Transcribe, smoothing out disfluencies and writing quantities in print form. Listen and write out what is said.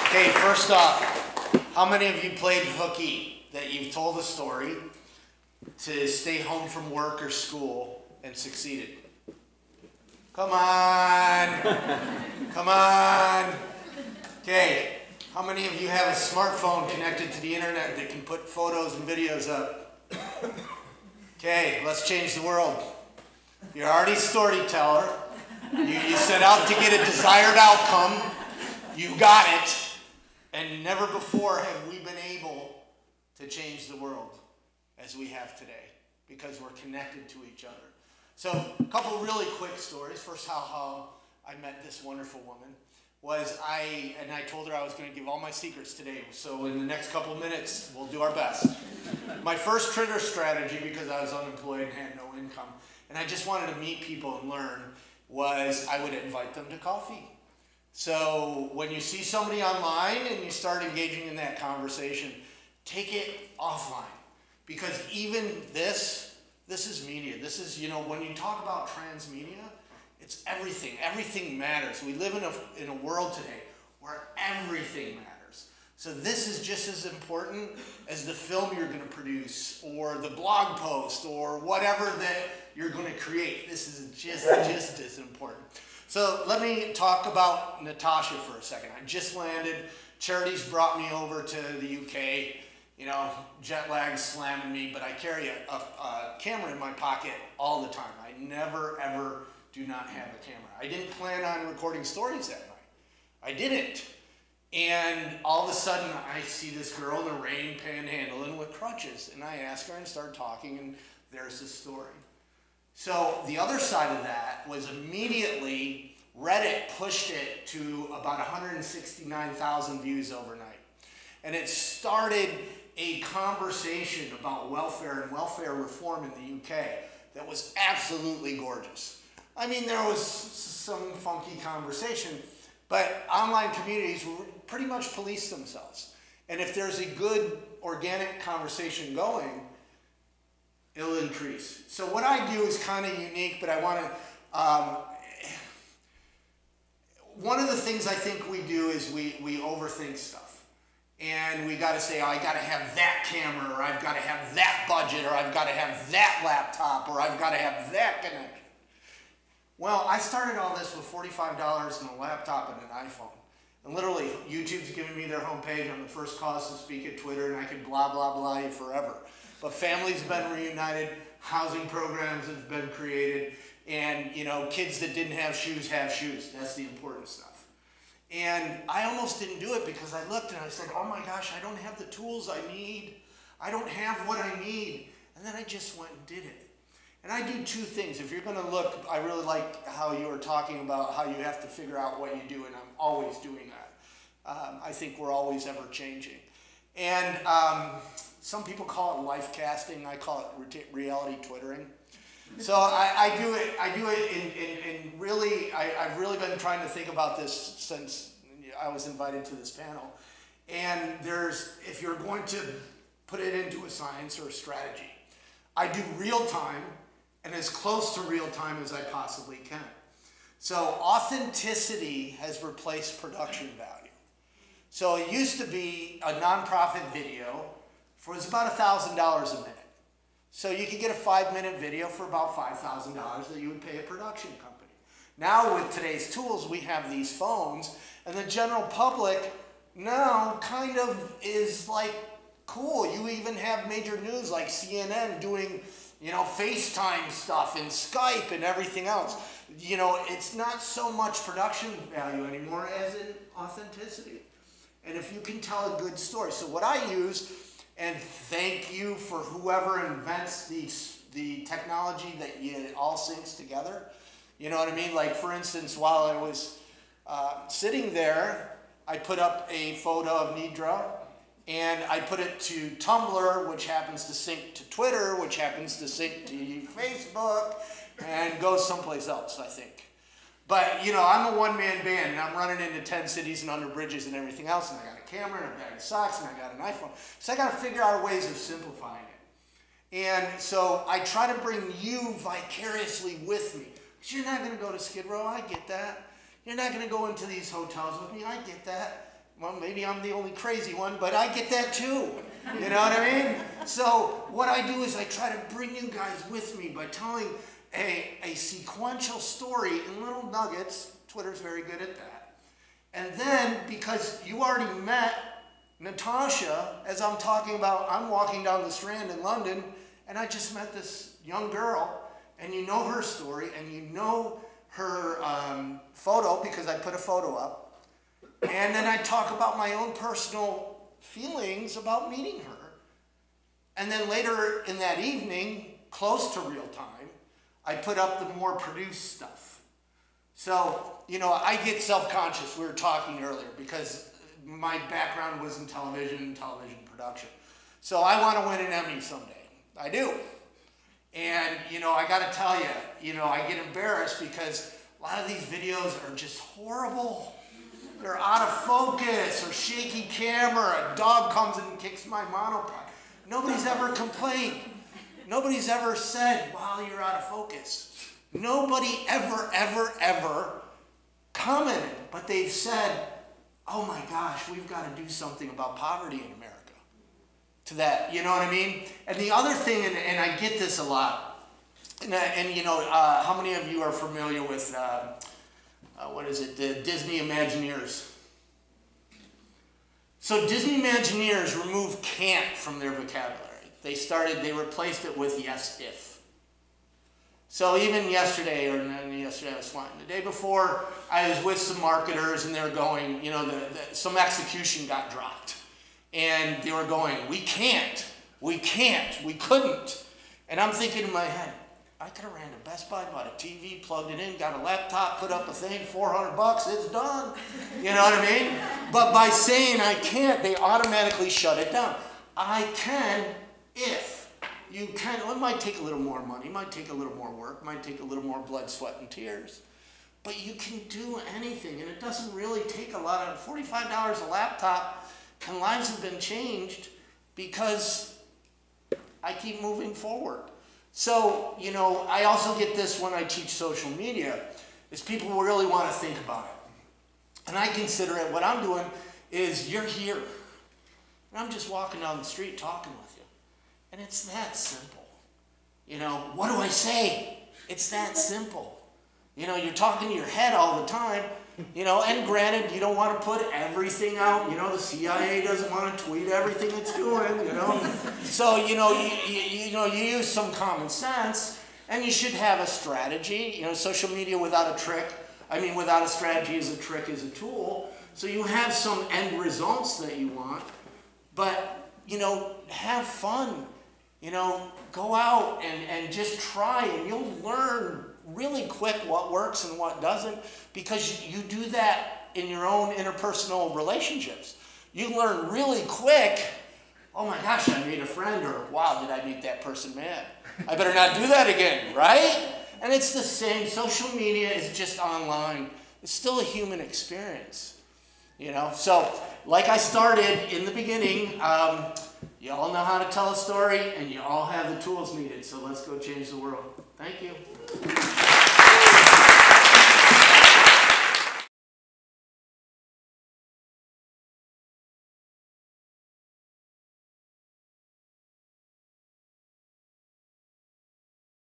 Okay, first off, how many of you played hooky that you've told a story to stay home from work or school and succeeded? Come on. Come on. Okay, how many of you have a smartphone connected to the internet that can put photos and videos up? Okay, let's change the world. You're already a storyteller. You set out to get a desired outcome. You got it. And never before have we been able to change the world as we have today because we're connected to each other. So a couple really quick stories. First, how I met this wonderful woman was I told her I was going to give all my secrets today. So in the next couple minutes, we'll do our best. My first trigger strategy, because I was unemployed and had no income, and I just wanted to meet people and learn, was I would invite them to coffee. So when you see somebody online and you start engaging in that conversation, take it offline. Because even this is media. This is, when you talk about transmedia, it's everything. Everything matters. We live in a world today where everything matters. So this is just as important as the film you're going to produce or the blog post or whatever that you're going to create. This is just as important. So let me talk about Natasha for a second. I just landed. Charity's brought me over to the UK. Jet lag's slamming me, but I carry a camera in my pocket all the time. I never, ever do not have a camera. I didn't plan on recording stories that night. I didn't. And all of a sudden, I see this girl in the rain panhandling with crutches. And I ask her and start talking, and there's this story. So the other side of that was immediately Reddit pushed it to about 169,000 views overnight. And it started a conversation about welfare and welfare reform in the UK that was absolutely gorgeous. I mean, there was some funky conversation, but online communities pretty much police themselves. And if there's a good organic conversation going, it'll increase. So what I do is kind of unique, but I want to, one of the things I think we do is we overthink stuff. And we got to say, oh, I got to have that camera, or I've got to have that budget, or I've got to have that laptop, or I've got to have that connection. Well, I started all this with $45 and a laptop and an iPhone. And literally, YouTube's giving me their homepage. I'm the first cause to speak at Twitter, and I could blah, blah, blah you forever. But families have been reunited, housing programs have been created, and kids that didn't have shoes have shoes. That's the important stuff. And I almost didn't do it because I looked and I said, oh my gosh, I don't have the tools I need. I don't have what I need. And then I just went and did it. And I do two things. If you're going to look, I really like how you were talking about how you have to figure out what you do, and I'm always doing that. I think we're always ever changing. And some people call it life casting. I call it reality twittering. So I do it and really, I've really been trying to think about this since I was invited to this panel. And if you're going to put it into a science or a strategy, I do real time and as close to real time as I possibly can. So authenticity has replaced production value. So it used to be a nonprofit video was about $1,000 a minute. So you could get a 5-minute video for about $5,000 that you would pay a production company. Now with today's tools, we have these phones, and the general public now kind of is like, cool. You even have major news like CNN doing, FaceTime stuff and Skype and everything else. It's not so much production value anymore as in authenticity. And if you can tell a good story. So what I use, and thank you for whoever invents the technology that it all syncs together. You know what I mean? Like, for instance, while I was sitting there, I put up a photo of Nidra, and I put it to Tumblr, which happens to sync to Twitter, which happens to sync to Facebook, and goes someplace else, I think. But, I'm a one-man band, and I'm running into 10 cities and under bridges and everything else, and I got a camera and a bag of socks, and I got an iPhone. So I got to figure out ways of simplifying it. And so I try to bring you vicariously with me. Because you're not going to go to Skid Row, I get that. You're not going to go into these hotels with me, I get that. Well, maybe I'm the only crazy one, but I get that too. You know what I mean? So what I do is I try to bring you guys with me by telling a sequential story in little nuggets. Twitter's very good at that. And then, because you already met Natasha, as I'm talking about, I'm walking down the Strand in London, and I just met this young girl, and you know her story, and you know her photo, because I put a photo up. And then I talk about my own personal feelings about meeting her. And then later in that evening, close to real time, I put up the more produced stuff. So, you know, I get self-conscious, we were talking earlier, because my background was in television production. So I want to win an Emmy someday. I do. And, you know, I got to tell you, you know, I get embarrassed because a lot of these videos are just horrible. They're out of focus or shaky camera. A dog comes and kicks my monopod. Nobody's ever complained. Nobody's ever said, wow, you're out of focus. Nobody ever commented, but they've said, oh my gosh, we've got to do something about poverty in America. To that, you know what I mean? And the other thing, and I get this a lot, and you know, how many of you are familiar with, what is it, the Disney Imagineers? So Disney Imagineers removed can't from their vocabulary. They replaced it with yes, if. So even yesterday, or yesterday I was flying, the day before, I was with some marketers and they were going, you know, some execution got dropped. And they were going, we can't, we couldn't. And I'm thinking in my head, I could have ran to Best Buy, bought a TV, plugged it in, got a laptop, put up a thing, $400, it's done. You know what I mean? But by saying I can't, they automatically shut it down. I can if you can. Well, it might take a little more money, it might take a little more work, it might take a little more blood, sweat, and tears. But you can do anything, and it doesn't really take a lot of, $45 a laptop, and lives have been changed because I keep moving forward. So, you know, I also get this when I teach social media, is people really want to think about it. And I consider it, what I'm doing is you're here. And I'm just walking down the street talking with you. And it's that simple. You know, what do I say? It's that simple. You know, you're talking to your head all the time. You know, and granted, you don't want to put everything out. You know, the CIA doesn't want to tweet everything it's doing, you know. So, you know, you use some common sense, and you should have a strategy. You know, social media without a trick, without a strategy is a trick, is a tool. So you have some end results that you want, but, you know, have fun. You know, go out and just try, and you'll learn really quick what works and what doesn't, because you do that in your own interpersonal relationships. You learn really quick, oh my gosh, I made a friend, or wow, did I make that person mad? I better not do that again, right? And it's the same. Social media is just online. It's still a human experience, you know? So, like I started in the beginning, you all know how to tell a story, and you all have the tools needed, so let's go change the world. Thank you.